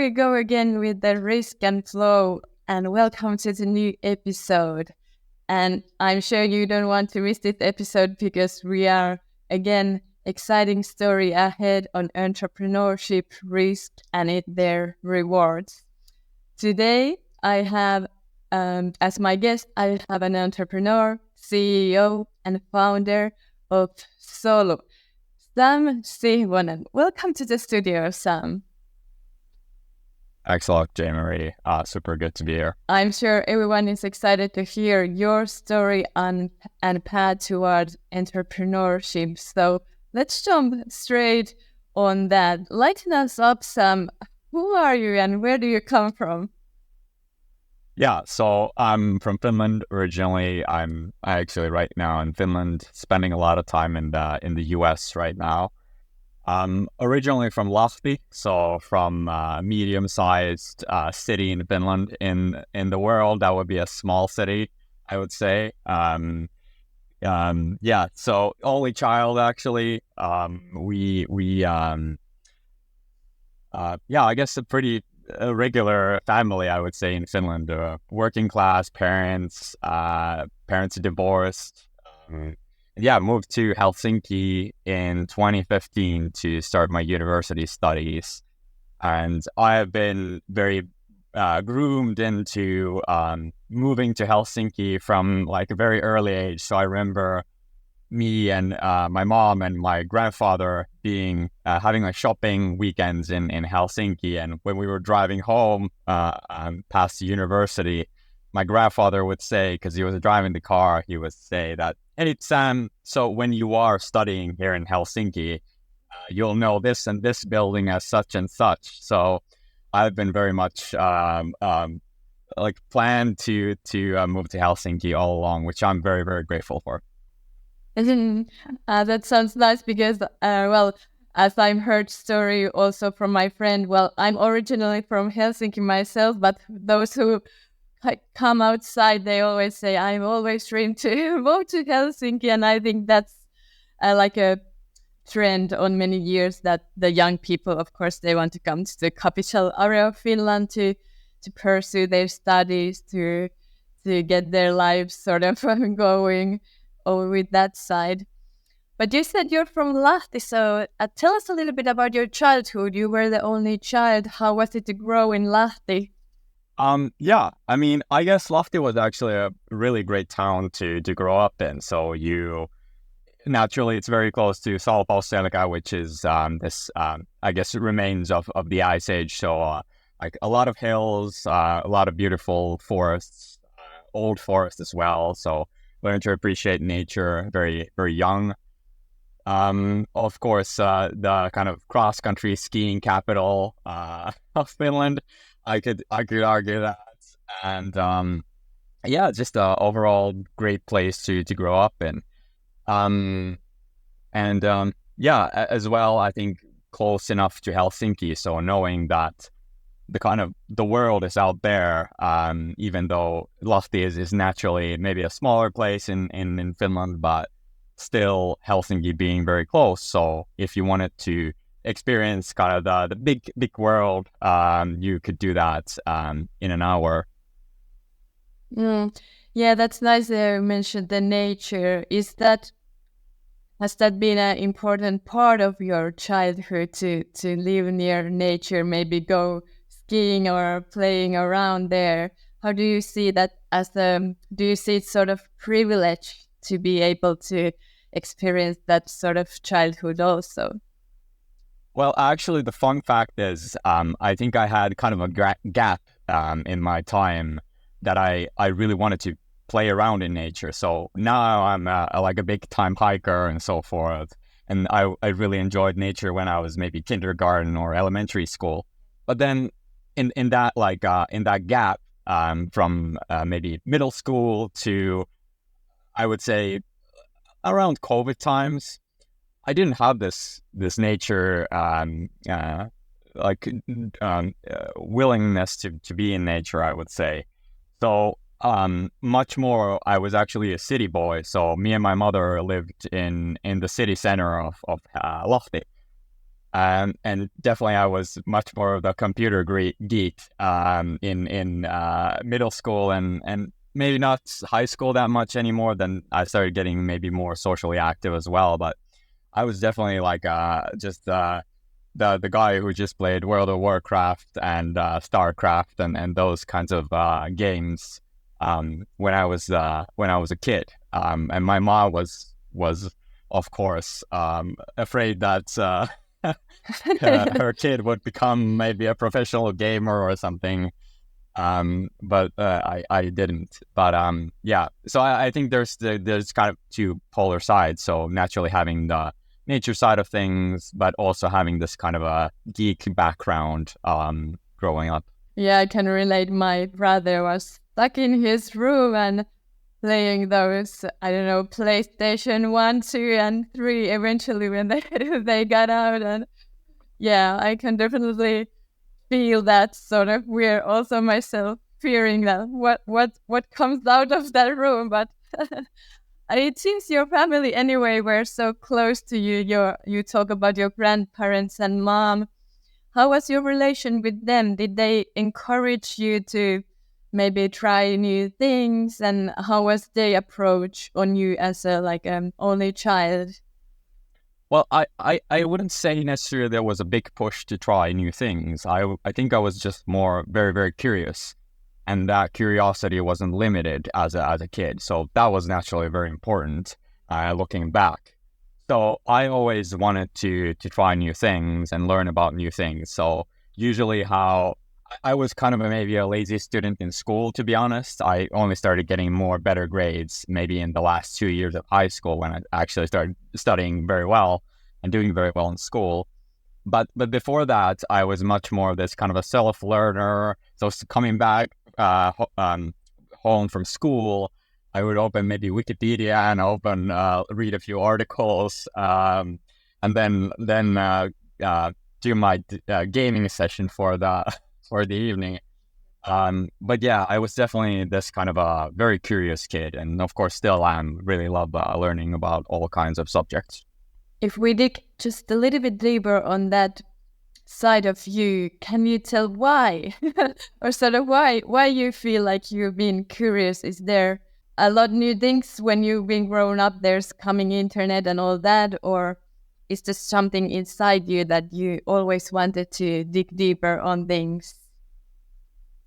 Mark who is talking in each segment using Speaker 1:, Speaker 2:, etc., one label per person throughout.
Speaker 1: we go again with the Risk and Flow, and welcome to the new episode. And I'm sure you don't want to miss this episode because we are, again, exciting story ahead on entrepreneurship, risk, and their rewards. Today, I have, as my guest, I have an entrepreneur, CEO, and founder of Solu, Sam Sihvonen. Welcome to the studio, Sam.
Speaker 2: Thanks a lot, Jay-Marie. Super good to be here.
Speaker 1: I'm sure everyone is excited to hear your story and path towards entrepreneurship. So let's jump straight on that. Lighten us up, Sam. Who are you and where do you come from?
Speaker 2: Yeah, so I'm from Finland originally. I'm actually right now in Finland, spending a lot of time in the US right now. Originally from Lahti, so from a medium-sized city in Finland. In the world, that would be a small city, I would say. Yeah, so only child actually. I guess a pretty regular family, I would say, in Finland. Working class parents, parents divorced. Moved to Helsinki in 2015 to start my university studies. And I have been very groomed into moving to Helsinki from like a very early age. So I remember me and my mom and my grandfather being having like shopping weekends in Helsinki. And when we were driving home past the university, my grandfather would say, because he was driving the car, he would say that, "Hey, Sam, so when you are studying here in Helsinki, you'll know this and this building as such and such." So I've been very much like planned to move to Helsinki all along, which I'm very, very grateful for.
Speaker 1: That sounds nice because, as I've heard story also from my friend, I'm originally from Helsinki myself, but those who come outside, they always say, I'm always dreamed to move to Helsinki. And I think that's like a trend on many years that the young people, of course, they want to come to the capital area of Finland to pursue their studies, to get their lives sort of going over with that side. But you said you're from Lahti, so tell us a little bit about your childhood. You were the only child. How was it to grow in Lahti?
Speaker 2: I mean, I guess Lahti was actually a really great town to grow up in. So naturally, it's very close to Salpausselkä, which is this, I guess, remains of the Ice Age. So like a lot of hills, a lot of beautiful forests, old forests as well. So learned to appreciate nature very, very young. Of course, the kind of cross-country skiing capital of Finland. I could argue that, and just a overall great place to grow up in, as well. I think close enough to Helsinki, so knowing that the world is out there, even though Lahti is naturally maybe a smaller place in Finland, but still Helsinki being very close. So if you wanted to experience kind of the big world, you could do that in an hour.
Speaker 1: Yeah, that's nice that you mentioned the nature. Has that been an important part of your childhood to live near nature, maybe go skiing or playing around there? How do you see that do you see it sort of privilege to be able to experience that sort of childhood also?
Speaker 2: Well, actually, the fun fact is, I think I had kind of a gap in my time that I really wanted to play around in nature. So now I'm like a big time hiker and so forth. And I really enjoyed nature when I was maybe kindergarten or elementary school. But then in that gap from maybe middle school to, I would say, around COVID times, I didn't have this nature willingness to be in nature, I would say. So much more, I was actually a city boy. So me and my mother lived in the city center of Lahti. And definitely I was much more of the computer geek in middle school and maybe not high school that much anymore. Then I started getting maybe more socially active as well. But I was definitely like just the guy who just played World of Warcraft and StarCraft and those kinds of games when I was a kid. And my mom was of course afraid that her kid would become maybe a professional gamer or something. But I didn't. But yeah. So I think there's kind of two polar sides. So naturally having the nature side of things, but also having this kind of a geek background growing up.
Speaker 1: Yeah, I can relate. My brother was stuck in his room and playing those, I don't know, PlayStation 1, 2, and 3 eventually when they got out. And yeah, I can definitely feel that sort of weird. Also myself fearing that what comes out of that room. But it seems your family anyway were so close to you. You talk about your grandparents and mom. How was your relation with them? Did they encourage you to maybe try new things? And how was their approach on you as a only child?
Speaker 2: Well, I wouldn't say necessarily there was a big push to try new things. I think I was just more very, very curious. And that curiosity wasn't limited as a kid. So that was naturally very important looking back. So I always wanted to try new things and learn about new things. So usually how I was kind of maybe a lazy student in school, to be honest. I only started getting more better grades maybe in the last 2 years of high school when I actually started studying very well and doing very well in school. But before that, I was much more of this kind of a self-learner. So coming back home from school, I would open maybe Wikipedia and read a few articles, and then do my gaming session for the evening. But yeah, I was definitely this kind of a very curious kid, and of course still am. Really love learning about all kinds of subjects.
Speaker 1: If we dig just a little bit deeper on that side of you, can you tell why? Or sort of why you feel like you've been curious? Is there a lot new things when you've been grown up, there's coming internet and all that, or is there something inside you that you always wanted to dig deeper on things?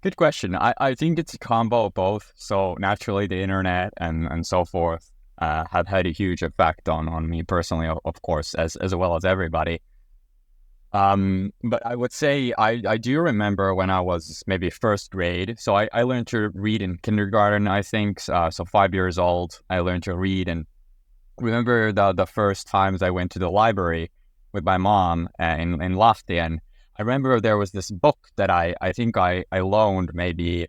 Speaker 2: Good question. I think it's a combo of both. So naturally the internet and so forth have had a huge effect on me personally, of course, as well as everybody. But I would say I do remember when I was maybe first grade. So I learned to read in kindergarten, I think. So 5 years old, I learned to read. And remember the first times I went to the library with my mom in Lahti. And I remember there was this book that I think I loaned maybe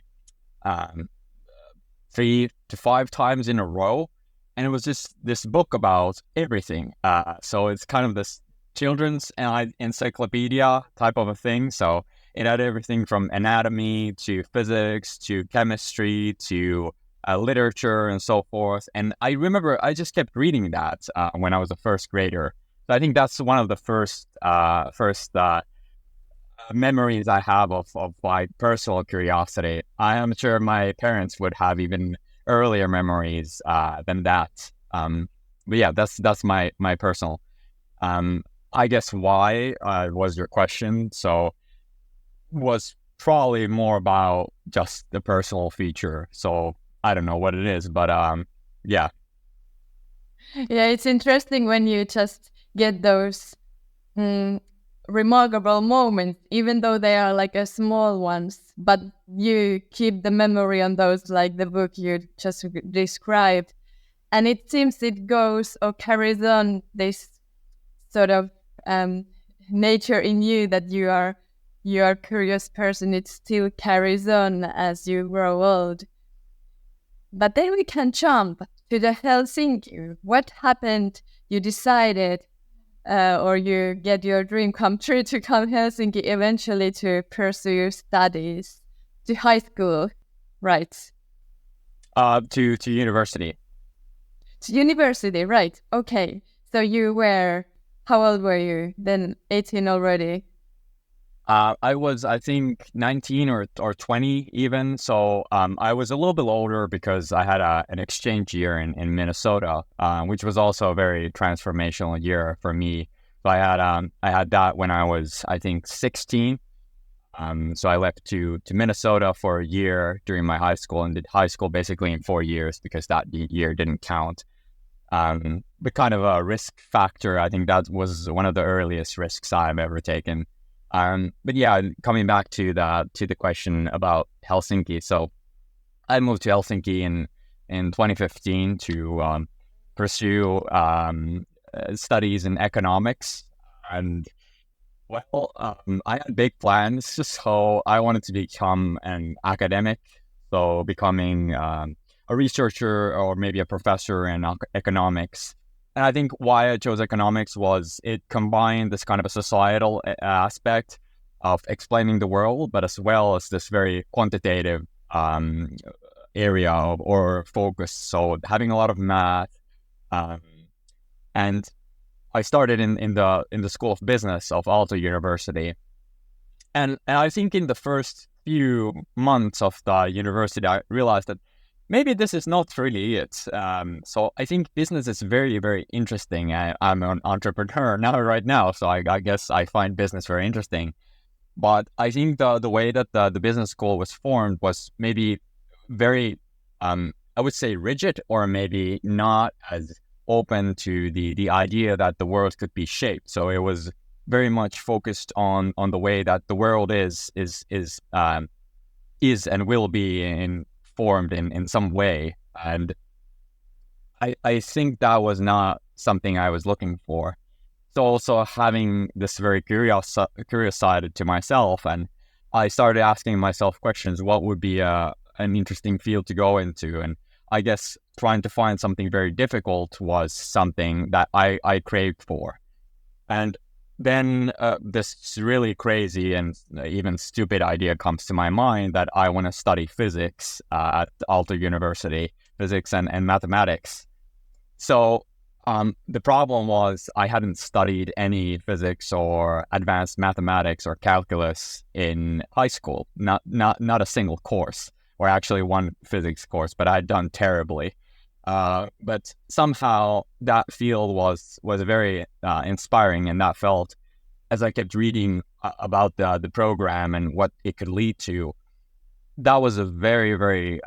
Speaker 2: 3 to 5 times in a row. And it was just this book about everything. So it's kind of this children's encyclopedia type of a thing. So it had everything from anatomy to physics to chemistry to literature and so forth. And I remember I just kept reading that when I was a first grader. So I think that's one of the first memories I have of my personal curiosity. I am sure my parents would have even earlier memories than that. But yeah, that's my personal. I guess why was your question. So was probably more about just the personal feature. So I don't know what it is, but yeah.
Speaker 1: Yeah, it's interesting when you just get those remarkable moments, even though they are like a small ones, but you keep the memory on those, like the book you just described. And it seems it goes or carries on this sort of nature in you that you are a curious person. It still carries on as you grow old. But then we can jump to the Helsinki. What happened? You decided, or you get your dream come true to come Helsinki eventually to pursue your studies to high school, right?
Speaker 2: To university.
Speaker 1: To university, right? Okay. So you were How old were you then? 18 already?
Speaker 2: I was, I think, 19 or 20 even. So I was a little bit older because I had an exchange year in Minnesota, which was also a very transformational year for me. So I had that when I was, I think, 16. So I left to Minnesota for a year during my high school and did high school basically in 4 years because that year didn't count. But kind of a risk factor, I think that was one of the earliest risks I've ever taken. But yeah, coming back to the question about Helsinki. So I moved to Helsinki in 2015 to pursue studies in economics. And well, I had big plans. So I wanted to become an academic, so becoming a researcher or maybe a professor in economics. And I think why I chose economics was it combined this kind of a societal aspect of explaining the world, but as well as this very quantitative area or focus. So having a lot of math, um, and I started in the School of Business of Aalto University, and I think in the first few months of the university, I realized that maybe this is not really it. So I think business is very, very interesting. I'm an entrepreneur right now, so I guess I find business very interesting. But I think the way that the business school was formed was maybe very, I would say rigid, or maybe not as open to the idea that the world could be shaped. So it was very much focused on the way that the world is and will be formed in some way. And I think that was not something I was looking for. So also having this very curious side to myself, and I started asking myself questions: what would be an interesting field to go into? And I guess trying to find something very difficult was something that I craved for. And then this really crazy and even stupid idea comes to my mind that I want to study physics at Aalto University, physics and mathematics. So the problem was I hadn't studied any physics or advanced mathematics or calculus in high school, not a single course, or actually one physics course, but I'd done terribly. But somehow that field was very inspiring, and that felt, as I kept reading about the program and what it could lead to, that was a very, very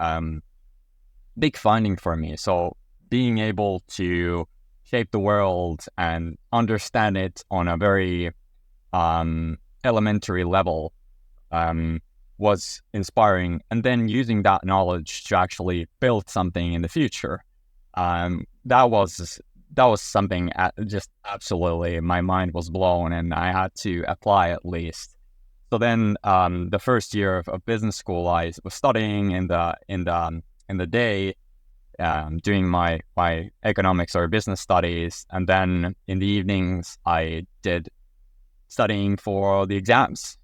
Speaker 2: big finding for me. So being able to shape the world and understand it on a very elementary level was inspiring. And then using that knowledge to actually build something in the future, that was something just absolutely, my mind was blown, and I had to apply at least. So then the first year of business school, I was studying in the day, doing my economics or business studies, and then in the evenings I did studying for the exams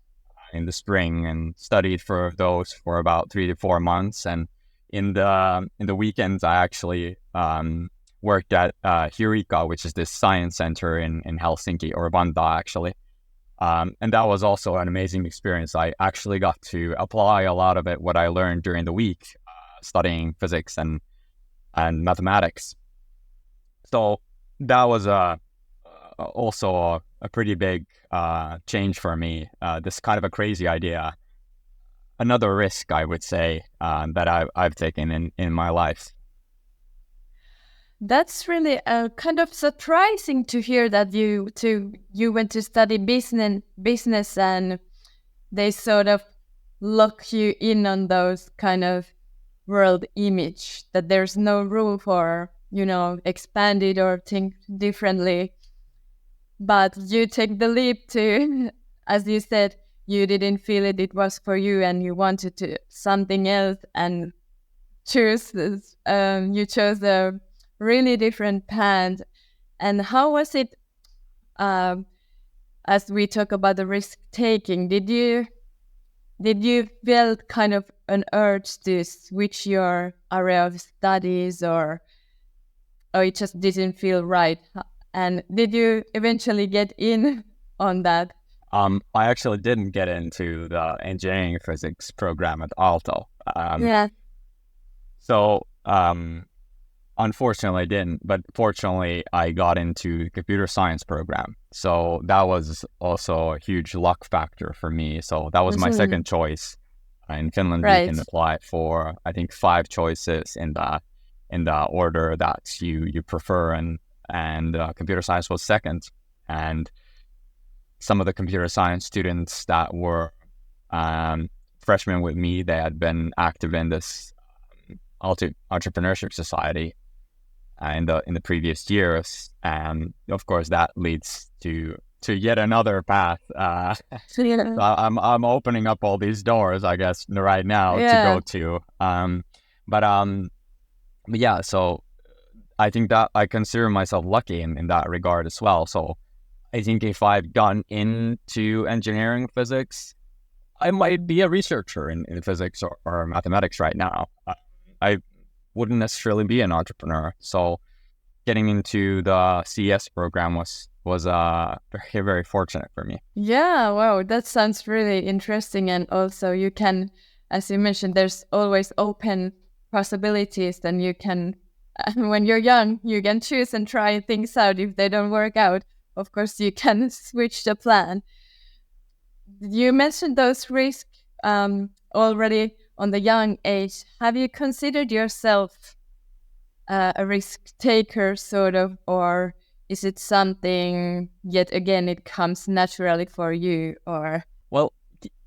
Speaker 2: in the spring, and studied for those for about 3 to 4 months. And in the weekends, I actually worked at Eureka, which is this science center in Helsinki, or Vantaa actually. And that was also an amazing experience. I actually got to apply a lot of what I learned during the week, studying physics and mathematics. So that was also a pretty big change for me. This kind of a crazy idea, another risk, I would say, that I've taken in my life.
Speaker 1: That's really kind of surprising to hear that you went to study business and they sort of lock you in on those kind of world image, that there's no room for, expand it or think differently. But you take the leap to, as you said, you didn't feel it was for you, and you wanted to something else, and choose this. You chose a really different path. And how was it? As we talk about the risk taking, did you feel kind of an urge to switch your area of studies, or it just didn't feel right? And did you eventually get in on that?
Speaker 2: I actually didn't get into the engineering physics program at Aalto.
Speaker 1: Yeah.
Speaker 2: So unfortunately I didn't, but fortunately I got into the computer science program. So that was also a huge luck factor for me. So that was my second choice. In Finland, you can apply for, I think, 5 choices in the order that you prefer, and computer science was second. And some of the computer science students that were freshmen with me, they had been active in this entrepreneurship society in the previous years, and of course that leads to yet another path. So I'm opening up all these doors, I guess, right now to go to. But yeah, so I think that I consider myself lucky in that regard as well. So I think if I've gone into engineering physics, I might be a researcher in physics or mathematics right now. I wouldn't necessarily be an entrepreneur. So getting into the CS program was very, very fortunate for me.
Speaker 1: Yeah, wow, that sounds really interesting. And also you can, as you mentioned, there's always open possibilities. Then you can, when you're young, you can choose and try things out. If they don't work out, of course, you can switch the plan. You mentioned those risks already on the young age. Have you considered yourself a risk taker, sort of, or is it something, yet again, it comes naturally for you? Or
Speaker 2: well,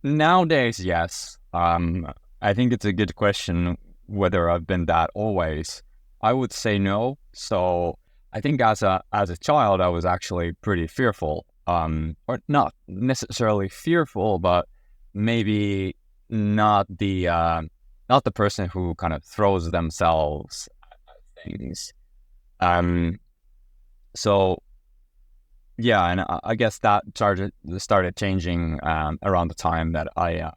Speaker 2: nowadays, yes. I think it's a good question whether I've been that always. I would say no. So I think as a child, I was actually pretty fearful, or not necessarily fearful, but maybe not the person who kind of throws themselves at things. So yeah, and I guess that started changing around the time that I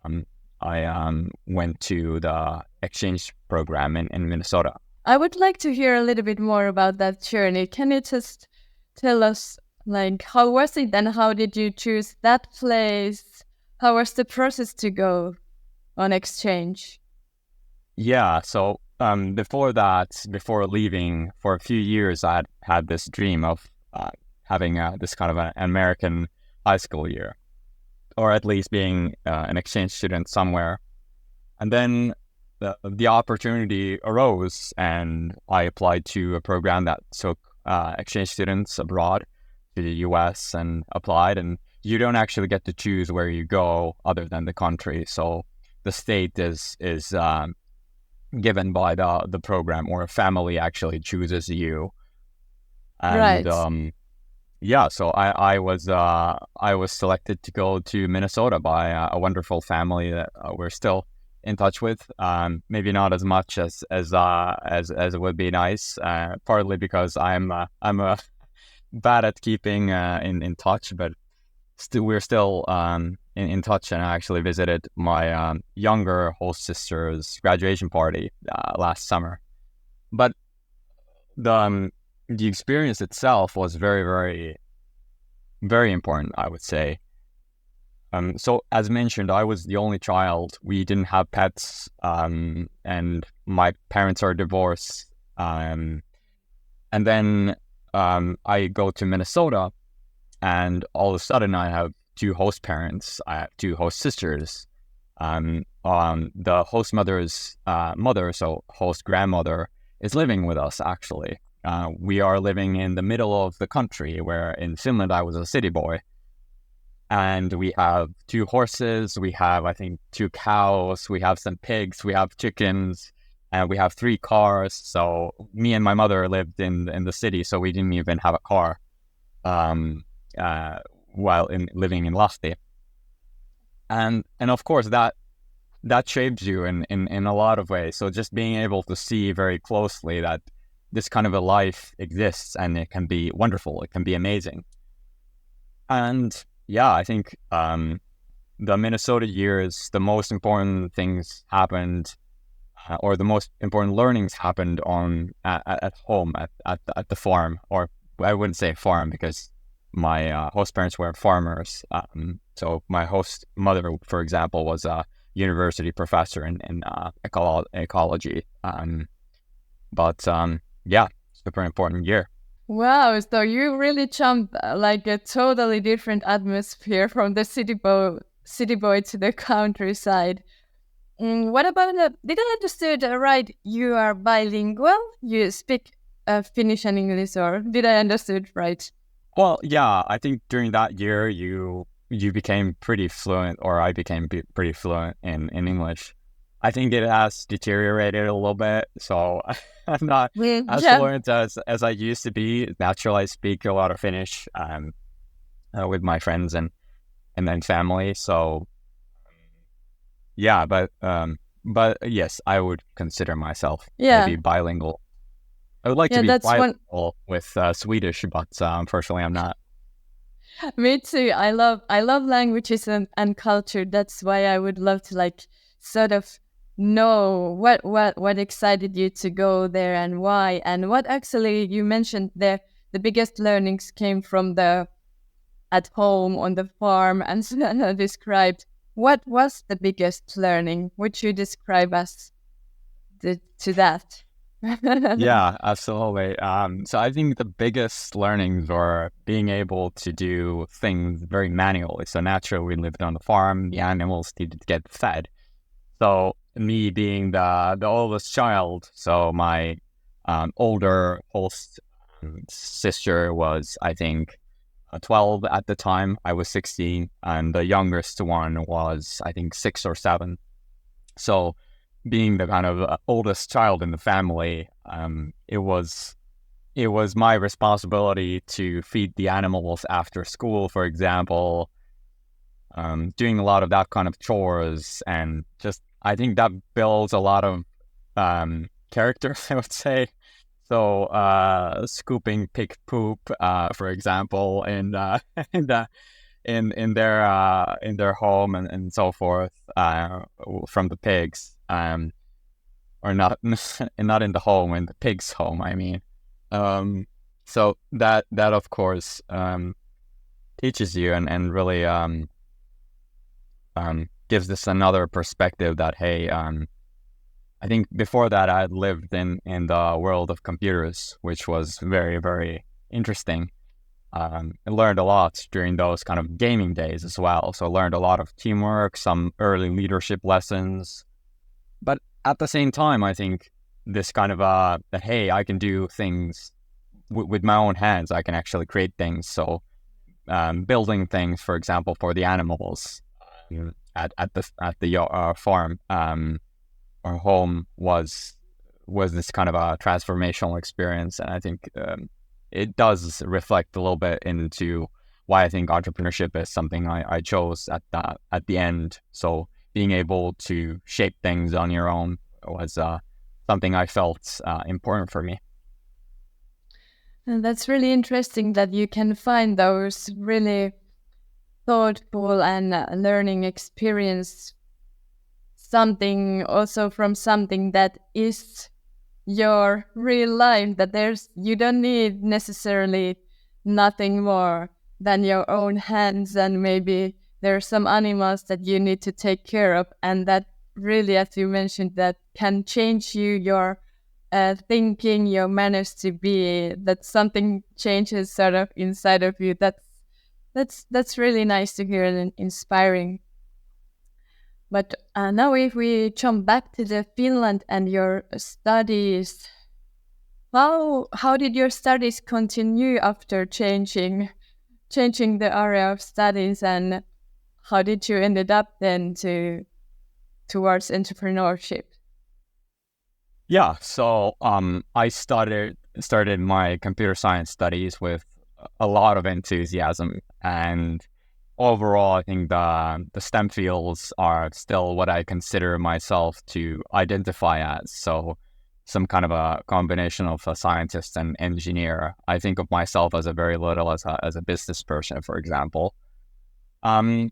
Speaker 2: went to the exchange program in Minnesota.
Speaker 1: I would like to hear a little bit more about that journey. Can you just tell us, like, how was it and how did you choose that place? How was the process to go on exchange?
Speaker 2: Yeah, so before leaving, for a few years, I had this dream of having this kind of an American high school year, or at least being an exchange student somewhere. And then the opportunity arose, and I applied to a program that took exchange students abroad to the US and applied. And you don't actually get to choose where you go other than the country. So the state is given by the program, or a family actually chooses you. And yeah, so I was selected to go to Minnesota by a wonderful family that we're still in touch with. Maybe not as much as it would be nice. Partly because I'm bad at keeping in touch, but we're still in touch. And I actually visited my younger host sister's graduation party last summer. But the experience itself was very, very, very important, I would say. So as mentioned, I was the only child. We didn't have pets, and my parents are divorced. And then I go to Minnesota, and all of a sudden I have 2 host parents. I have 2 host sisters. The host mother's mother, so host grandmother, is living with us, actually. We are living in the middle of the country, where in Finland I was a city boy. And we have 2 horses, we have, I think, 2 cows, we have some pigs, we have chickens, and we have 3 cars. So me and my mother lived in the city, so we didn't even have a car while living in Lahti. And of course that shapes you in a lot of ways. So just being able to see very closely that this kind of a life exists, and it can be wonderful, it can be amazing. And yeah, I think the Minnesota years, the most important things happened, or the most important learnings happened at home, at the farm, or I wouldn't say farm because my host parents were farmers. So my host mother, for example, was a university professor in ecology. But yeah, super important year.
Speaker 1: Wow, so you really jumped like a totally different atmosphere from the city boy to the countryside. What about did I understood right? You are bilingual. You speak Finnish and English, or did I understood right?
Speaker 2: Well, yeah, I think during that year you became pretty fluent, or I became pretty fluent in English. I think it has deteriorated a little bit, so I'm not as
Speaker 1: Yeah.
Speaker 2: fluent as I used to be. Naturally, I speak a lot of Finnish with my friends and then family. So yeah, but yes, I would consider myself maybe
Speaker 1: Yeah.
Speaker 2: bilingual. I would like to
Speaker 1: Yeah,
Speaker 2: be
Speaker 1: that's one.
Speaker 2: bilingual with Swedish, but unfortunately, I'm not.
Speaker 1: Me too. I love languages and culture. That's why I would love to like sort of know what excited you to go there and why, and what actually you mentioned the biggest learnings came from the at home on the farm and described. What was the biggest learning? Would you describe us to that?
Speaker 2: Yeah, absolutely. So I think the biggest learnings are being able to do things very manually. So naturally, we lived on the farm. The animals needed to get fed. So me being the oldest child, so my older host sister was, I think, 12 at the time. I was 16, and the youngest one was, I think, 6 or 7. So being the kind of oldest child in the family, it was my responsibility to feed the animals after school, for example, doing a lot of that kind of chores, and just I think that builds a lot of character, I would say. So scooping pig poop, for example, in the in their home and so forth, from the pigs, or not not in the home, in the pig's home, I mean. Um, so that of course teaches you and really gives this another perspective that, hey, I think before that I had lived in the world of computers, which was very, very interesting. I learned a lot during those kind of gaming days as well. So I learned a lot of teamwork, some early leadership lessons. But at the same time, I think this kind of that, hey, I can do things with my own hands. I can actually create things. So building things, for example, for the animals at the farm or home was this kind of a transformational experience, and I think it does reflect a little bit into why I think entrepreneurship is something I chose at the end. So being able to shape things on your own was something I felt important for me.
Speaker 1: And that's really interesting that you can find those really thoughtful and learning experience something also from something that is your real life, that there's you don't need necessarily nothing more than your own hands, and maybe there are some animals that you need to take care of, and that really, as you mentioned, that can change your thinking, your manners to be, that something changes sort of inside of you. That's really nice to hear and inspiring. But now, if we jump back to the Finland and your studies, how did your studies continue after changing the area of studies, and how did you ended up then towards entrepreneurship?
Speaker 2: Yeah, so I started my computer science studies with a lot of enthusiasm, and overall, I think the STEM fields are still what I consider myself to identify as. So some kind of a combination of a scientist and engineer. I think of myself as a very little as a business person, for example. Um,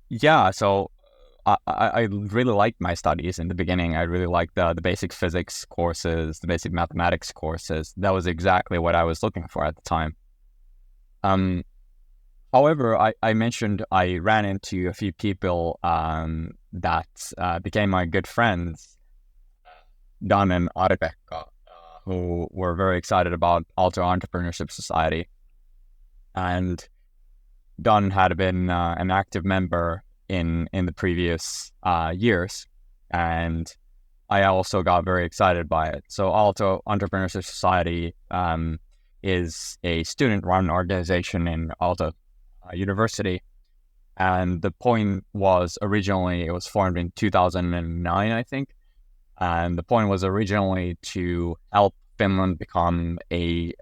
Speaker 2: yeah, so I really liked my studies in the beginning. I really liked the basic physics courses, the basic mathematics courses. That was exactly what I was looking for at the time. However, I mentioned I ran into a few people that became my good friends, Dan and Ari-Pekka, who were very excited about Aalto Entrepreneurship Society. And Dan had been an active member in the previous years, and I also got very excited by it. So Aalto Entrepreneurship Society is a student-run organization in Aalto University, and the point was originally, it was formed in 2009, I think, and the point was originally to help Finland become a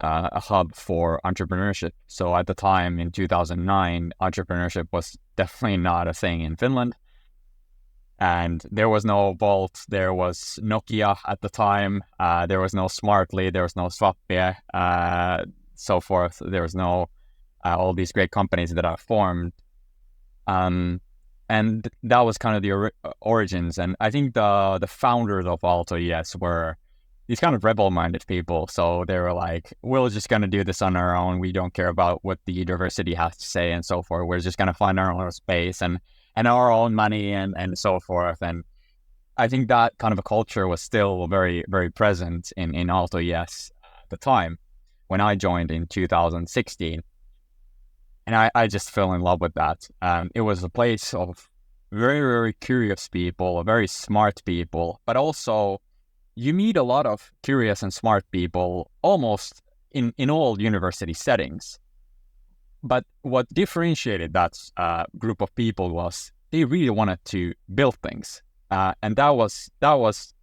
Speaker 2: hub for entrepreneurship. So at the time in 2009, entrepreneurship was definitely not a thing in Finland. And there was no Bolt, there was Nokia at the time, there was no Smartly, there was no Swappie, so forth. There was no all these great companies that are formed. And that was kind of the origins. And I think the founders of Aalto, yes, were these kind of rebel-minded people. So they were like, we're just going to do this on our own. We don't care about what the university has to say and so forth. We're just going to find our own space and our own money and so forth. And I think that kind of a culture was still very, very present in Aalto, yes, at the time when I joined in 2016. And I just fell in love with that. It was a place of very, very curious people, very smart people, but also you meet a lot of curious and smart people almost in all university settings. But what differentiated that group of people was they really wanted to build things. And that was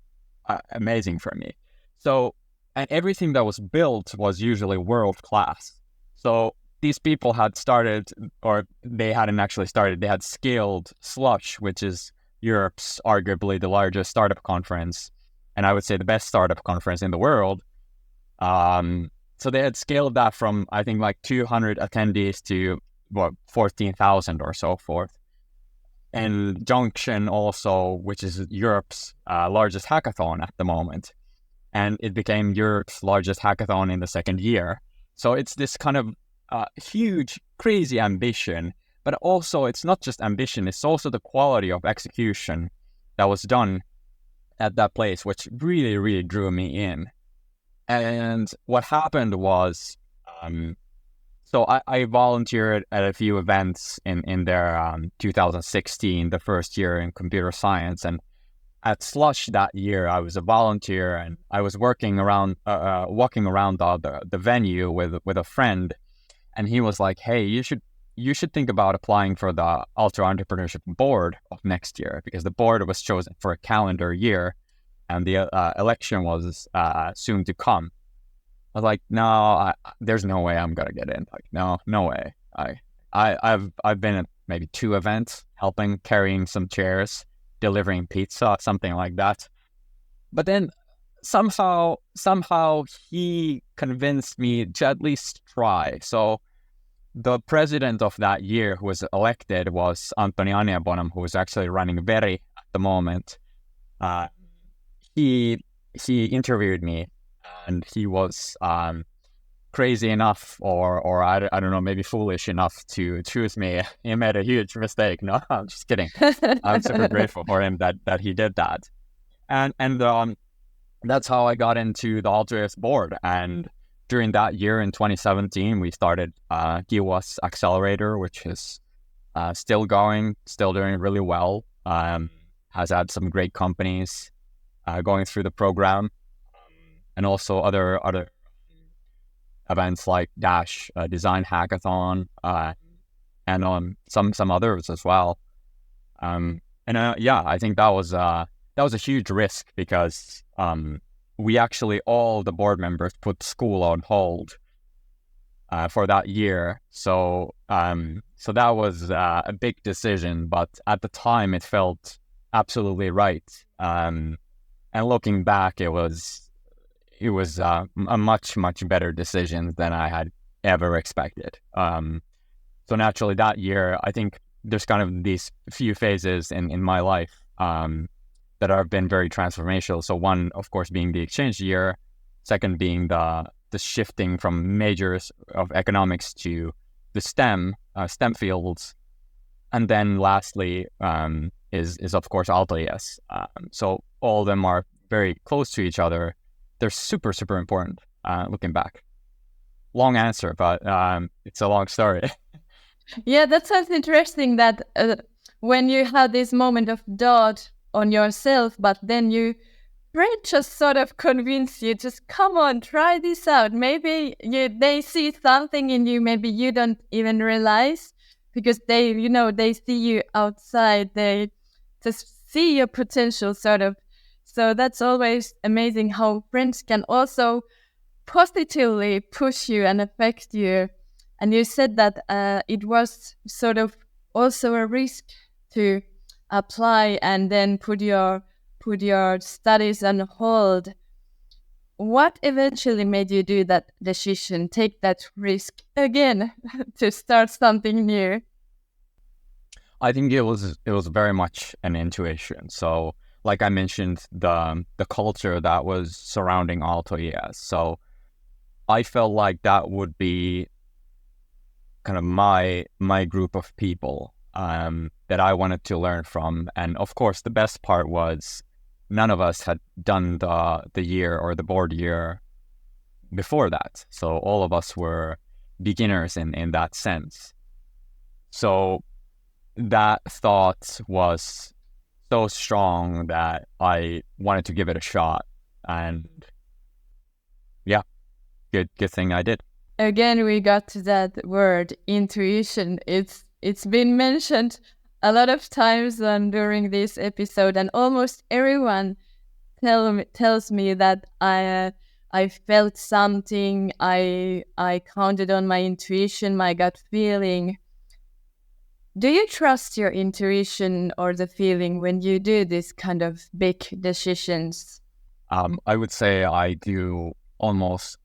Speaker 2: amazing for me. So, and everything that was built was usually world class. So these people had started, or they hadn't actually started, they had scaled Slush, which is Europe's arguably the largest startup conference, and I would say the best startup conference in the world. So they had scaled that from, I think, like 200 attendees to 14,000 or so forth. And Junction also, which is Europe's largest hackathon at the moment. And it became Europe's largest hackathon in the second year. So it's this kind of huge, crazy ambition, but also it's not just ambition, it's also the quality of execution that was done at that place, which really, really drew me in. And what happened was, so I volunteered at a few events in their 2016, the first year in computer science. And at Slush that year, I was a volunteer and I was walking around the venue with a friend. And he was like, hey, you should think about applying for the Aalto Entrepreneurship Board of next year, because the board was chosen for a calendar year and the election was soon to come. I was like, no, there's no way I'm going to get in. Like, no way. I've been at maybe 2 events, helping, carrying some chairs, delivering pizza, something like that. But then somehow he convinced me to at least try. So the president of that year who was elected was Antoni Anjabonam, who was actually running Veri at the moment. He interviewed me, and he was crazy enough, or I don't know, maybe foolish enough to choose me. He made a huge mistake. No, I'm just kidding. I'm super grateful for him that he did that. And that's how I got into the Aalto board. And during that year in 2017, we started Kiwa's Accelerator, which is still going, still doing really well. Has had some great companies going through the program, and also other events like Dash Design Hackathon, and some others as well. I think that was a huge risk, because we actually, all the board members, put school on hold for that year. So that was a big decision, but at the time it felt absolutely right. And looking back, it was a much better decision than I had ever expected. So naturally that year, I think there's kind of these few phases in my life that have been very transformational. So one, of course, being the exchange year, second being the shifting from majors of economics to the STEM fields, and then lastly is of course Aalto-ES. So all of them are very close to each other. They're super, super important looking back. Long answer, but it's a long story.
Speaker 1: Yeah, that sounds interesting that when you have this moment of doubt on yourself, but then brain just sort of convince you, just come on, try this out. Maybe they see something in you, maybe you don't even realize, because they see you outside, they just see your potential sort of. So that's always amazing how friends can also positively push you and affect you. And you said that it was sort of also a risk to apply and then put your studies on hold. What eventually made you do that decision, take that risk again to start something new?
Speaker 2: I think it was very much an intuition. So, like I mentioned, the culture that was surrounding Aalto-ES. So, I felt like that would be kind of my group of people that I wanted to learn from. And of course, the best part was none of us had done the year or the board year before that. So all of us were beginners in that sense. So that thought was so strong that I wanted to give it a shot. And yeah, good thing I did.
Speaker 1: Again, we got to that word, intuition. It's been mentioned a lot of times during this episode, and almost everyone tells me that I felt something. I counted on my intuition, my gut feeling. Do you trust your intuition or the feeling when you do these kind of big decisions?
Speaker 2: I would say I do almost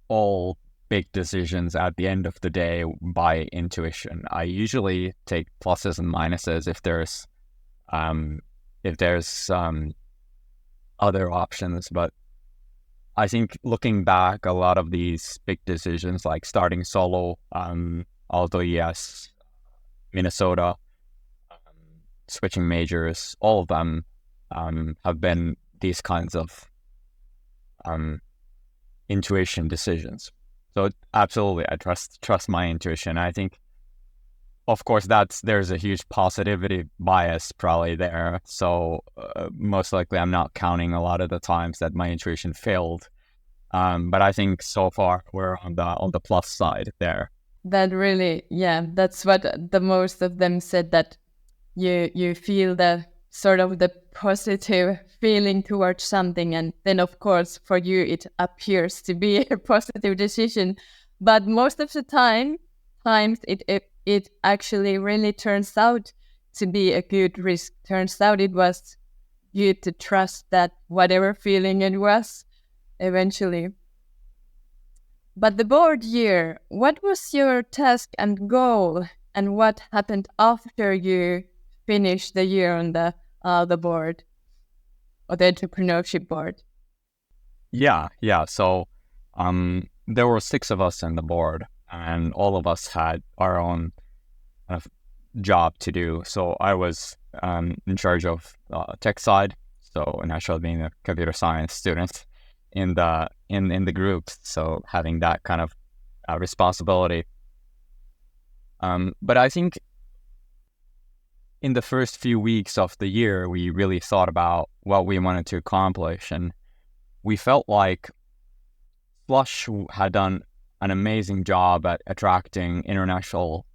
Speaker 2: all big decisions at the end of the day by intuition. I usually take pluses and minuses if there's other options, but I think looking back, a lot of these big decisions like starting Solu, Aalto-ES, Minnesota, switching majors, all of them have been these kinds of intuition decisions. So absolutely, I trust my intuition. I think, of course, there's a huge positivity bias probably there. So most likely, I'm not counting a lot of the times that my intuition failed. But I think so far we're on the plus side there.
Speaker 1: That really, yeah, that's what the most of them said, that you feel the sort of the positive feeling towards something, and then of course for you it appears to be a positive decision, but most of the times it actually really turns out to be a good risk. Turns out it was good to trust that whatever feeling it was eventually. But the board year, what was your task and goal, and what happened after you finished the year on the board, or the entrepreneurship board?
Speaker 2: Yeah. So there were 6 of us in the board, and all of us had our own kind of job to do. So I was in charge of tech side, so naturally being a computer science student in the group, so having that kind of responsibility. But I think in the first few weeks of the year, we really thought about what we wanted to accomplish, and we felt like Slush had done an amazing job at attracting international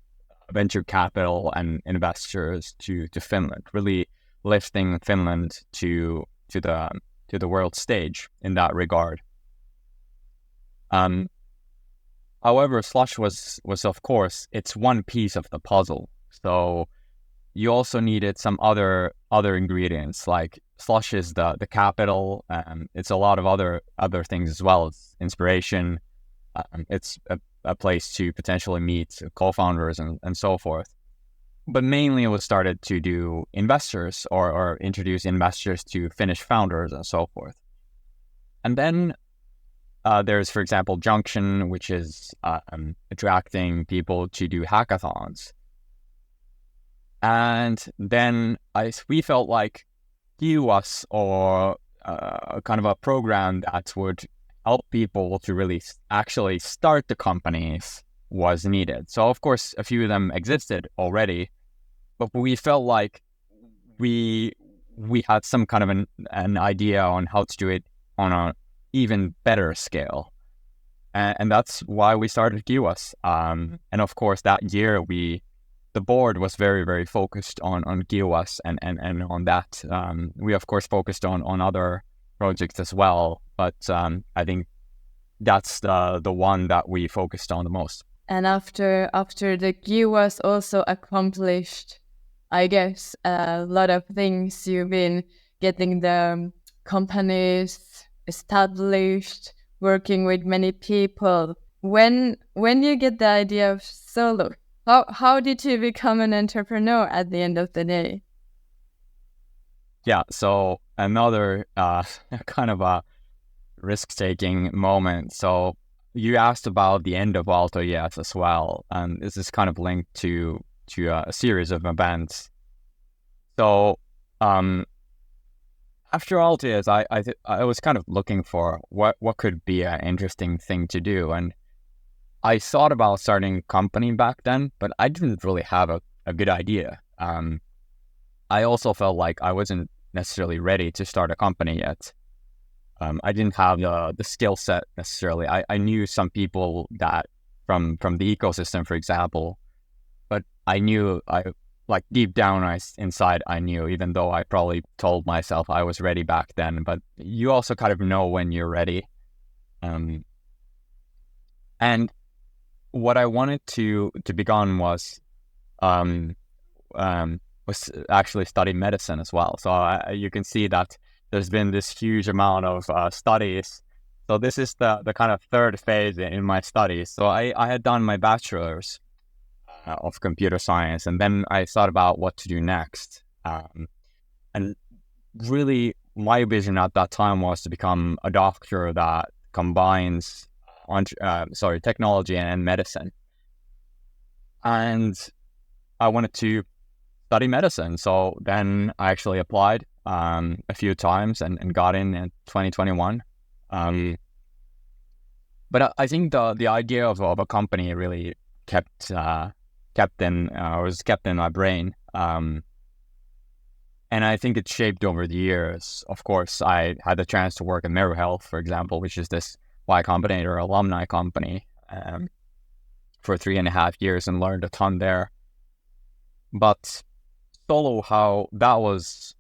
Speaker 2: venture capital and investors to Finland, really lifting Finland to the world stage in that regard. However, Slush was of course, it's one piece of the puzzle. So you also needed some other ingredients, like Slush is the capital. It's a lot of other things as well. It's inspiration. It's a place to potentially meet co-founders and so forth. but mainly it was started to do investors or introduce investors to Finnish founders and so forth. And then there's, for example, Junction, which is attracting people to do hackathons. And then we felt like GUS, or kind of a program that would help people to really actually start the companies, was needed. So of course, a few of them existed already, but we felt like we had some kind of an idea on how to do it on an even better scale. And that's why we started GUS. And of course, that year the board was very, very focused on GUS and on that. We of course focused on other projects as well, but I think that's the one that we focused on the most.
Speaker 1: And after the GUS also accomplished, I guess, a lot of things. You've been getting the companies established, working with many people. When you get the idea of Solu, how did you become an entrepreneur at the end of the day?
Speaker 2: Yeah, so another kind of a risk-taking moment. So you asked about the end of AltoES as well, and this is kind of linked to a series of events. So after AltoES, I was kind of looking for what could be an interesting thing to do, and I thought about starting a company back then, but I didn't really have a good idea. I also felt like I wasn't necessarily ready to start a company yet. I didn't have the skill set necessarily. I knew some people that from the ecosystem, for example, but I knew like deep down inside I knew, even though I probably told myself I was ready back then. But you also kind of know when you're ready. And what I wanted to begin was actually study medicine as well. So you can see that there's been this huge amount of studies. So this is the kind of third phase in my studies. So I had done my bachelor's of computer science, and then I thought about what to do next. And really, my vision at that time was to become a doctor that combines technology and medicine. And I wanted to study medicine. So then I actually applied a few times and got in 2021. But I think the idea of a company really kept in my brain. And I think it shaped over the years. Of course, I had the chance to work at Meru Health, for example, which is this Y Combinator alumni company, for 3.5 years, and learned a ton there. But Solo, how that was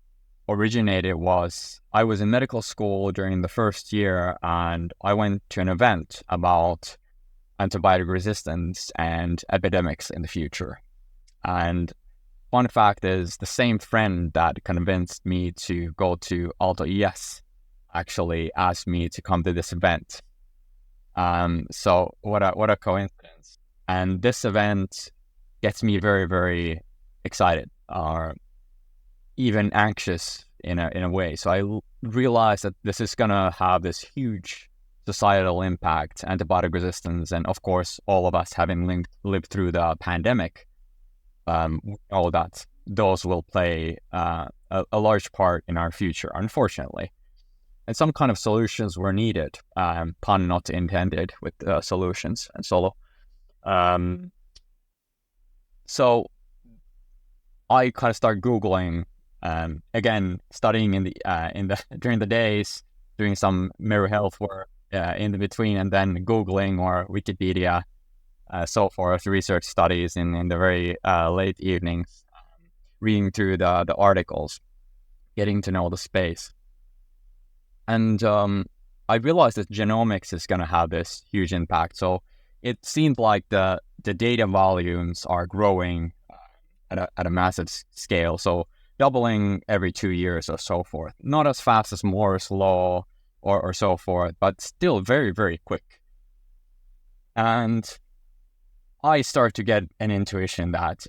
Speaker 2: originated was I was in medical school during the first year, and I went to an event about antibiotic resistance and epidemics in the future. And fun fact is, the same friend that convinced me to go to AltoES actually asked me to come to this event. So what a coincidence. And this event gets me very, very excited, or even anxious in a way. So I realized that this is gonna have this huge societal impact, antibiotic resistance, and of course, all of us having lived through the pandemic, all that those will play a large part in our future, unfortunately. And some kind of solutions were needed, pun not intended, with solutions and Solo. So I kind of start Googling, again, studying in the during the days, doing some Meru Health work in the between, and then Googling or Wikipedia, so forth, research studies in the very late evenings, reading through the articles, getting to know the space. And I realized that genomics is going to have this huge impact. So it seemed like the data volumes are growing at a massive scale. So doubling every 2 years or so forth. Not as fast as Moore's law or so forth, but still very, very quick. And I start to get an intuition that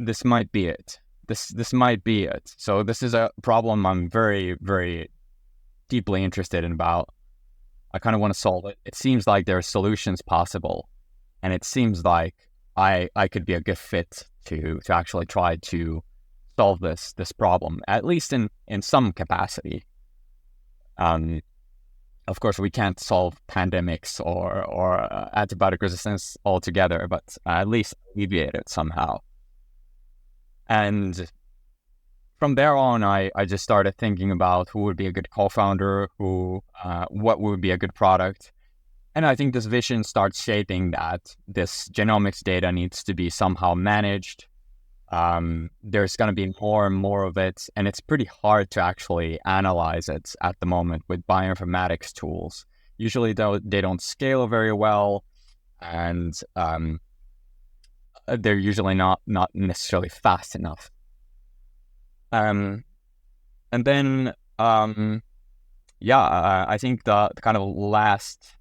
Speaker 2: this might be it. This might be it. So this is a problem I'm very, very deeply interested in about. I kind of want to solve it. It seems like there are solutions possible, and it seems like I could be a good fit to actually try to solve this problem, at least in some capacity. Of course, we can't solve pandemics or antibiotic resistance altogether, but at least alleviate it somehow. And from there on, I just started thinking about who would be a good co-founder, what would be a good product. And I think this vision starts shaping that this genomics data needs to be somehow managed. There's going to be more and more of it, and it's pretty hard to actually analyze it at the moment with bioinformatics tools. Usually, they don't scale very well, and they're usually not necessarily fast enough. And then, I think the kind of last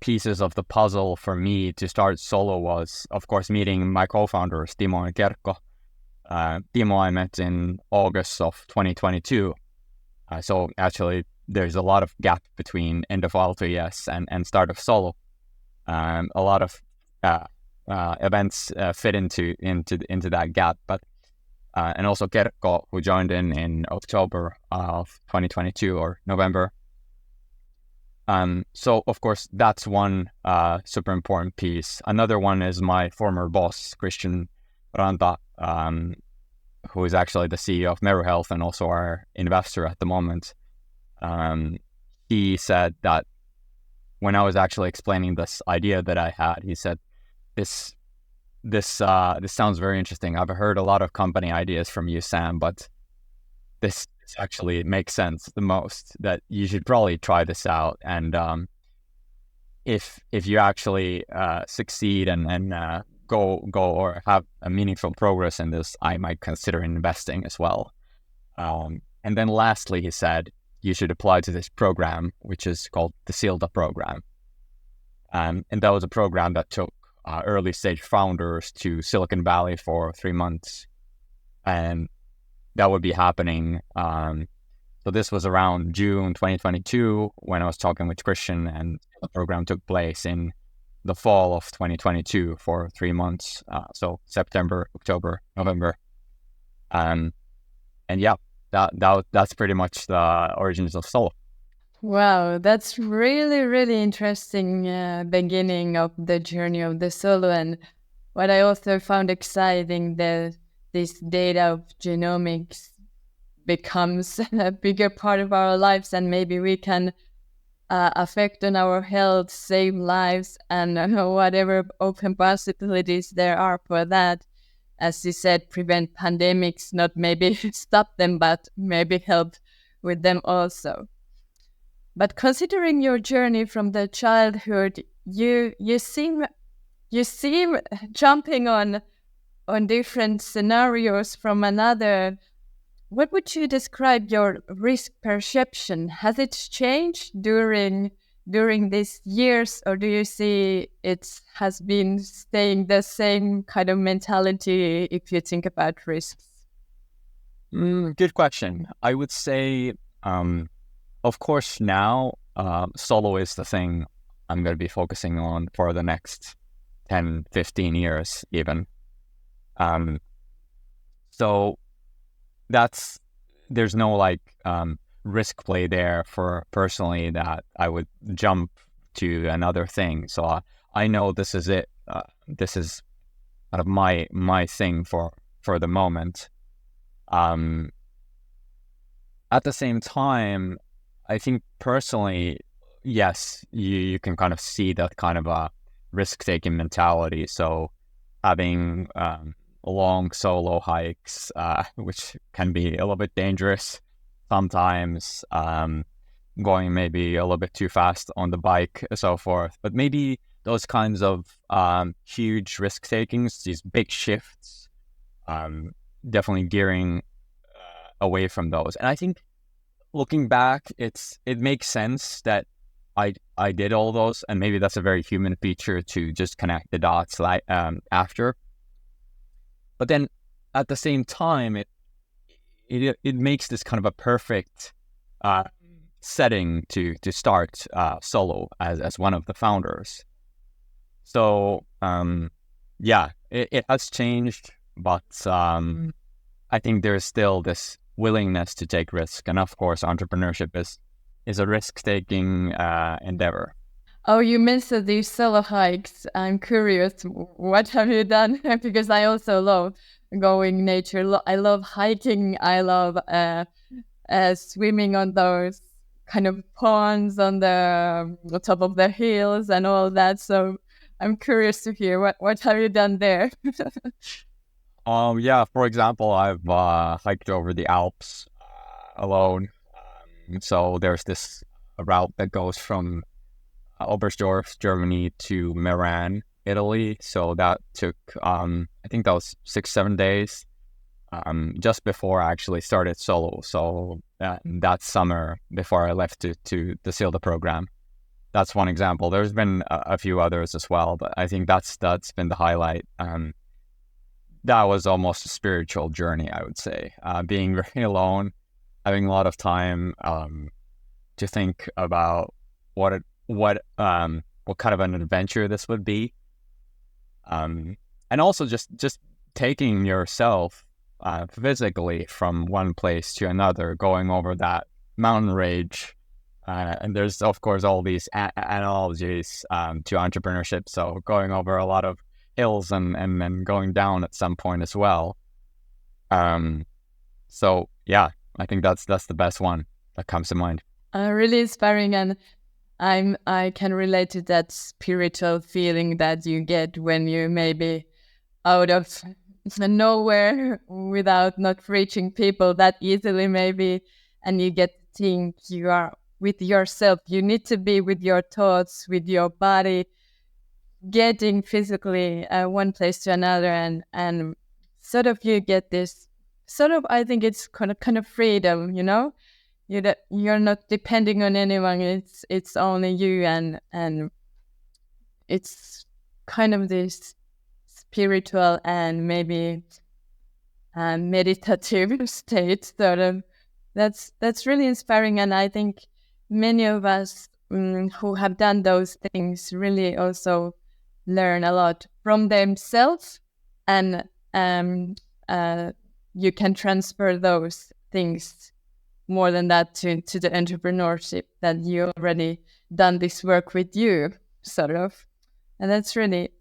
Speaker 2: pieces of the puzzle for me to start Solu was, of course, meeting my co-founders, Timo and Kerkko. Timo I met in August of 2022. So actually, there's a lot of gap between end of Aalto.es and start of Solu. A lot of events fit into that gap, but and also Kerkko, who joined in October of 2022 or November. So of course that's one super important piece. Another one is my former boss, Christian Ranta, who is actually the CEO of Meru Health and also our investor at the moment. He said that when I was actually explaining this idea that I had, he said, This sounds very interesting. I've heard a lot of company ideas from you, Sam, but this actually makes sense the most. That you should probably try this out, and if you actually succeed and go or have a meaningful progress in this, I might consider investing as well. And then lastly, he said you should apply to this program, which is called the SILTA program, and that was a program that took early stage founders to Silicon Valley for 3 months, and that would be happening. So this was around June 2022 when I was talking with Christian, and the program took place in the fall of 2022 for 3 months. So September, October, November, and yeah, that's pretty much the origins of Solu.
Speaker 1: Wow, that's really, really interesting beginning of the journey of the Solu. And what I also found exciting, that this data of genomics becomes a bigger part of our lives, and maybe we can affect on our health, save lives, and whatever open possibilities there are for that. As you said, prevent pandemics, not maybe stop them, but maybe help with them also. But considering your journey from the childhood, you seem jumping on different scenarios from another. What would you describe your risk perception? Has it changed during these years, or do you see it has been staying the same kind of mentality if you think about risks?
Speaker 2: Good question. I would say, of course, now Solu is the thing I'm going to be focusing on for the next 10, 15 years even. So there's no risk play there for personally that I would jump to another thing. So I know this is it. This is kind of my thing for the moment. At the same time, I think personally, yes, you can kind of see that kind of a risk-taking mentality. So having long solo hikes, which can be a little bit dangerous sometimes, going maybe a little bit too fast on the bike, so forth. But maybe those kinds of huge risk takings, these big shifts, definitely gearing away from those. And I think looking back, it makes sense that I did all those, and maybe that's a very human feature to just connect the dots after. But then at the same time, it makes this kind of a perfect setting to start Solu as one of the founders. So yeah, it has changed, but I think there's still this willingness to take risk, and of course, entrepreneurship is a risk-taking endeavor.
Speaker 1: Oh, you mentioned these solo hikes. I'm curious, what have you done? Because I also love going nature. I love hiking. I love swimming on those kind of ponds on the top of the hills and all that. So I'm curious to hear what have you done there?
Speaker 2: Yeah, for example, I've hiked over the Alps alone. So there's this route that goes from Oberstdorf, Germany to Meran, Italy. So that took, I think that was 6-7 days, just before I actually started Solu. So that summer before I left to seal the program. That's one example. There's been a few others as well, but I think that's been the highlight. That was almost a spiritual journey, I would say. Being very alone, having a lot of time to think about what kind of an adventure this would be, and also just taking yourself physically from one place to another, going over that mountain range. And there's of course all these analogies to entrepreneurship. So going over a lot of hills and then going down at some point as well. So yeah, I think that's the best one that comes to mind.
Speaker 1: Really inspiring, and I can relate to that spiritual feeling that you get when you maybe out of nowhere without not reaching people that easily maybe, and you get to think you are with yourself. You need to be with your thoughts, with your body, getting physically one place to another, and sort of you get this sort of, I think it's kind of freedom, you know. You're not depending on anyone. It's only you, and it's kind of this spiritual and maybe meditative state sort of. That's really inspiring, and I think many of us who have done those things really also learn a lot from themselves, and you can transfer those things more than that to the entrepreneurship that you already done this work with you, sort of. And that's really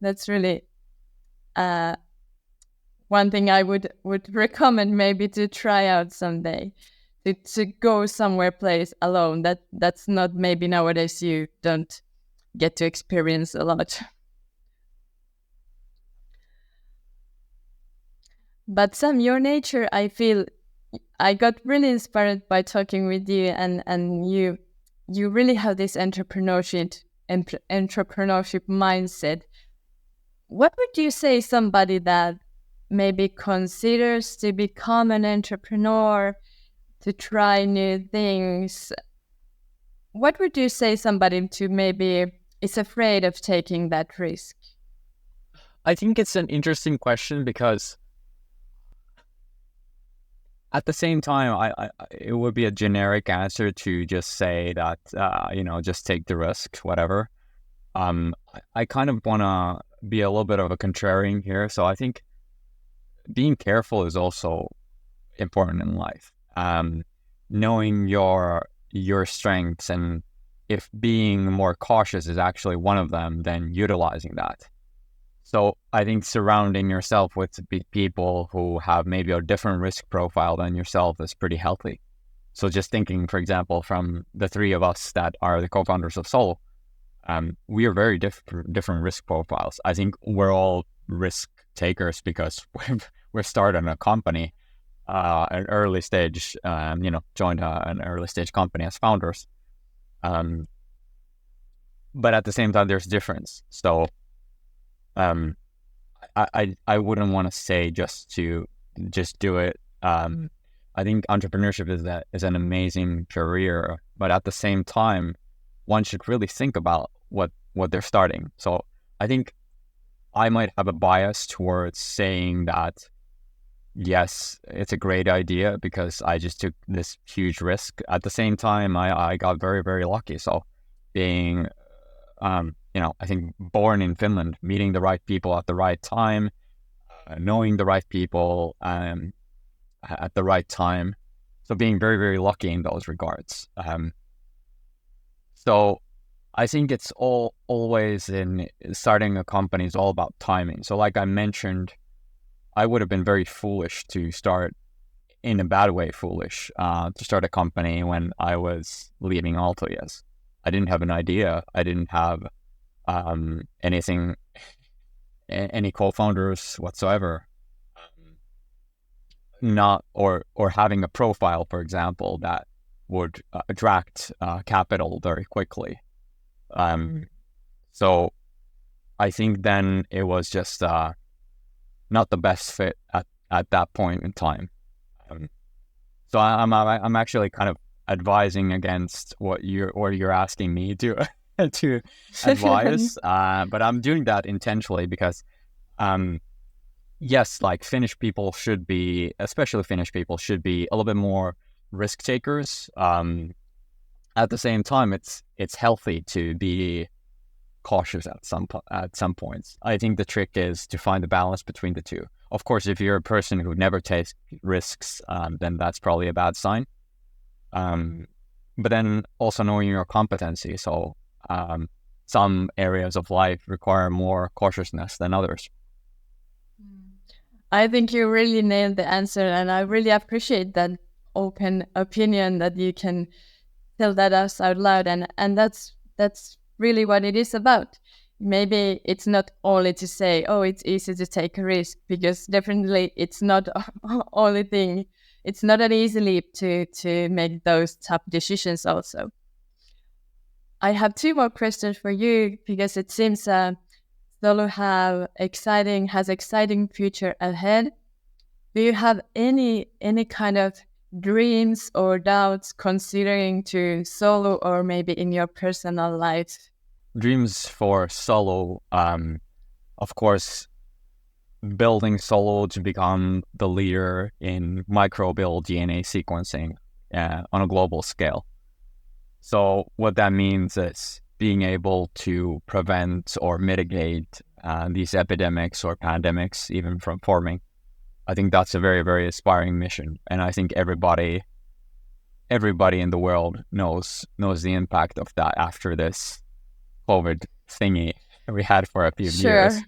Speaker 1: one thing I would recommend maybe to try out someday, to go somewhere place alone. That's not, maybe nowadays you don't get to experience a lot. But Sam, your nature, I feel I got really inspired by talking with you, and you really have this entrepreneurship mindset. What would you say somebody that maybe considers to become an entrepreneur, to try new things? What would you say somebody to maybe is afraid of taking that risk?
Speaker 2: I think it's an interesting question because at the same time, I it would be a generic answer to just say that just take the risk, whatever. I kind of want to be a little bit of a contrarian here, so I think being careful is also important in life. Knowing your strengths, and if being more cautious is actually one of them, then utilizing that. So I think surrounding yourself with people who have maybe a different risk profile than yourself is pretty healthy. So just thinking, for example, from the three of us that are the co-founders of Solu, we are very different risk profiles. I think we're all risk takers because we're starting a company, an early stage, joined an early stage company as founders. But at the same time, there's difference. So I wouldn't want to say just do it. I think entrepreneurship is an amazing career, but at the same time, one should really think about what they're starting. So I think I might have a bias towards saying that yes, it's a great idea because I just took this huge risk. At the same time, I got very, very lucky. So being, I think born in Finland, meeting the right people at the right time, knowing the right people at the right time. So being very, very lucky in those regards. So I think it's always in starting a company is all about timing. So like I mentioned, I would have been very foolish to start in a bad way, foolish to start a company when I was leaving Aalto. Yes, I didn't have an idea. I didn't have anything, any co-founders whatsoever. Not or having a profile, for example, that would attract capital very quickly. So I think then it was just not the best fit at that point in time. So I'm actually kind of advising against what you're asking me to to advise, but I'm doing that intentionally because yes, like Finnish people should be, especially Finnish people should be a little bit more risk takers. At the same time, it's healthy to be cautious at some points. I think the trick is to find the balance between the two. Of course, if you're a person who never takes risks, then that's probably a bad sign. But then also knowing your competency. So some areas of life require more cautiousness than others.
Speaker 1: I think you really nailed the answer, and I really appreciate that open opinion that you can tell that us out loud, and that's really what it is about. Maybe it's not only to say, oh, it's easy to take a risk, because definitely it's not only thing. It's not an easy leap to make those tough decisions also. I have two more questions for you because it seems Solu has exciting future ahead. Do you have any kind of dreams or doubts considering to Solo or maybe in your personal life?
Speaker 2: Dreams for Solo, of course, building Solo to become the leader in microbial DNA sequencing on a global scale. So what that means is being able to prevent or mitigate these epidemics or pandemics even from forming. I think that's a very, very aspiring mission. And I think everybody in the world knows the impact of that after this COVID thingy we had for a few years.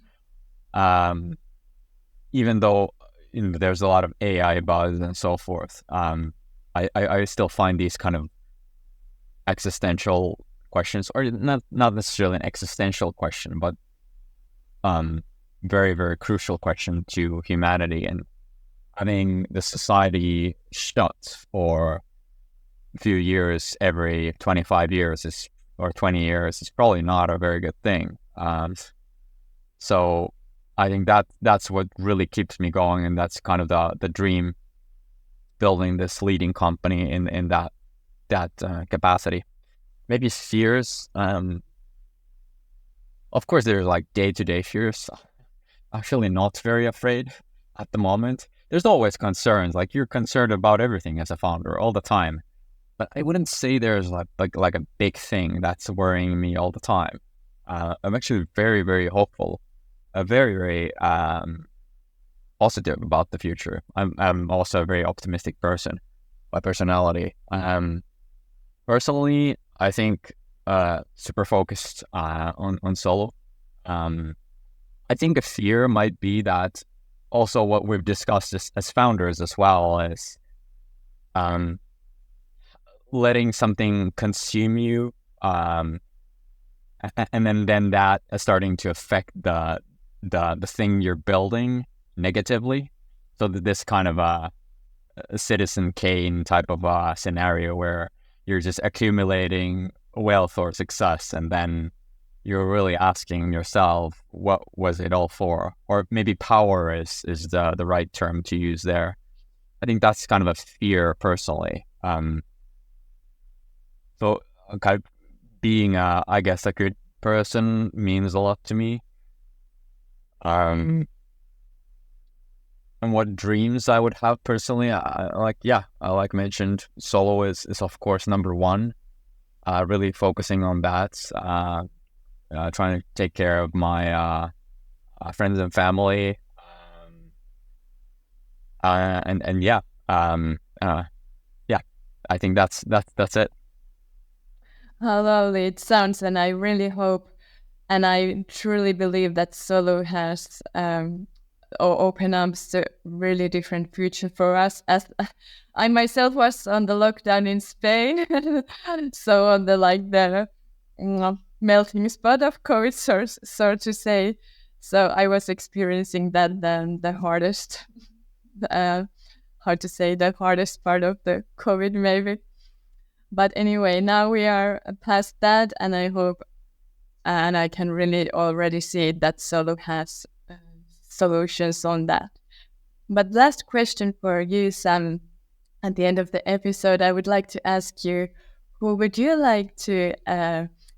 Speaker 2: Even though there's a lot of AI buzz and so forth, I still find these kind of existential questions, or not necessarily an existential question, but very, very crucial question to humanity. And having the society shut for a few years every 25 years or 20 years is probably not a very good thing. So I think that's what really keeps me going, and that's kind of the dream, building this leading company in that capacity. Maybe fears. Of course, there's like day-to-day fears. Actually, not very afraid at the moment. There's always concerns. Like you're concerned about everything as a founder all the time. But I wouldn't say there's like a big thing that's worrying me all the time. I'm actually very, very hopeful, very, very positive about the future. I'm also a very optimistic person by personality. Personally, I think super focused on Solo. I think a fear might be that also what we've discussed as founders as well is letting something consume you, and then that is starting to affect the thing you're building negatively. So that this kind of a Citizen Kane type of scenario where you're just accumulating wealth or success, and then you're really asking yourself, what was it all for? Or maybe power is the right term to use there. I think that's kind of a fear personally. So kind of being, I guess, a good person means a lot to me. and what dreams I would have personally, I like mentioned, solo is of course number one. Really focusing on that. Trying to take care of my friends and family. And yeah, yeah. I think that's it.
Speaker 1: How lovely it sounds, and I really hope, and I truly believe that solo has or open up a really different future for us. As I myself was on the lockdown in Spain, so on the melting spot of COVID, so to say. So I was experiencing that the hardest, the hardest part of the COVID maybe. But anyway, now we are past that, and I hope, and I can really already see that Solu has solutions on that. But last question for you, Sam. At the end of the episode, I would like to ask you, who would you like to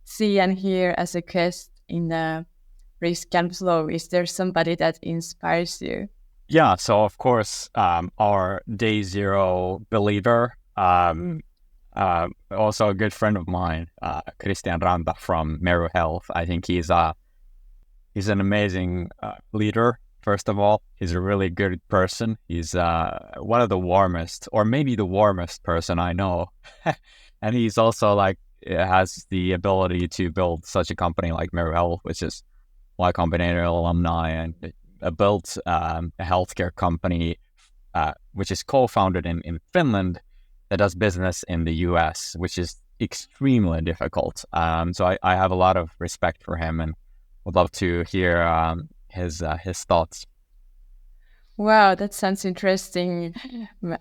Speaker 1: see and hear as a guest in RisknFlow? Is there somebody that inspires you?
Speaker 2: Yeah, so of course, our day zero believer, also a good friend of mine, Christian Ranta from Meru Health. I think he's an amazing leader. First of all, he's a really good person. He's one of the warmest, or maybe the warmest person I know. And he's also has the ability to build such a company like Meru Health, which is Y Combinator alumni, and built a healthcare company which is co-founded in Finland that does business in the US, which is extremely difficult. So I have a lot of respect for him and would love to hear his thoughts.
Speaker 1: Wow, that sounds interesting.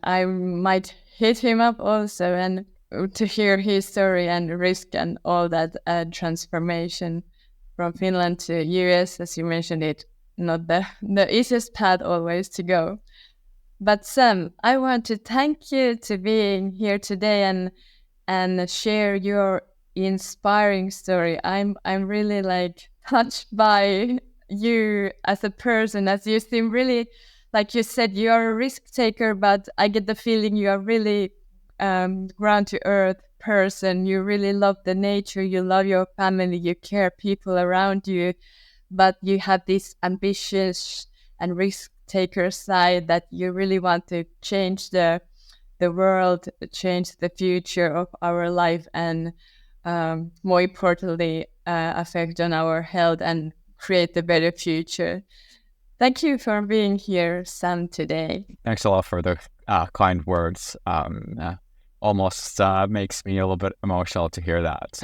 Speaker 1: I might hit him up also and to hear his story and risk and all that transformation from Finland to US, as you mentioned it, not the easiest path always to go. But Sam, I want to thank you to being here today and share your inspiring story. I'm really touched by you as a person, as you seem really, like you said, you are a risk taker, but I get the feeling you are really ground to earth person. You really love the nature, you love your family, you care people around you, but you have this ambitious and risk taker side that you really want to change the world, change the future of our life, and more importantly, affect on our health and create a better future. Thank you for being here, Sam, today.
Speaker 2: Thanks a lot for the kind words. Almost makes me a little bit emotional to hear that.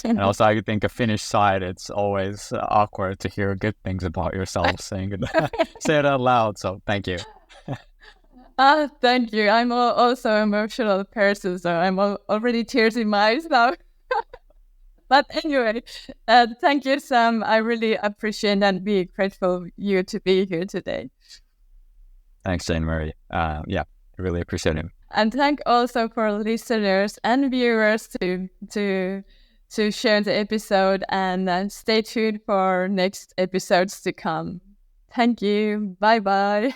Speaker 2: And also, I think a Finnish side, it's always awkward to hear good things about yourself, say it out loud. So thank you.
Speaker 1: Thank you. I'm also an emotional person, so I'm already tears in my eyes now. But anyway, thank you, Sam. I really appreciate and be grateful you to be here today.
Speaker 2: Thanks, Jane Marie. Yeah, I really appreciate it.
Speaker 1: And thank also for listeners and viewers to share the episode, and stay tuned for next episodes to come. Thank you. Bye-bye.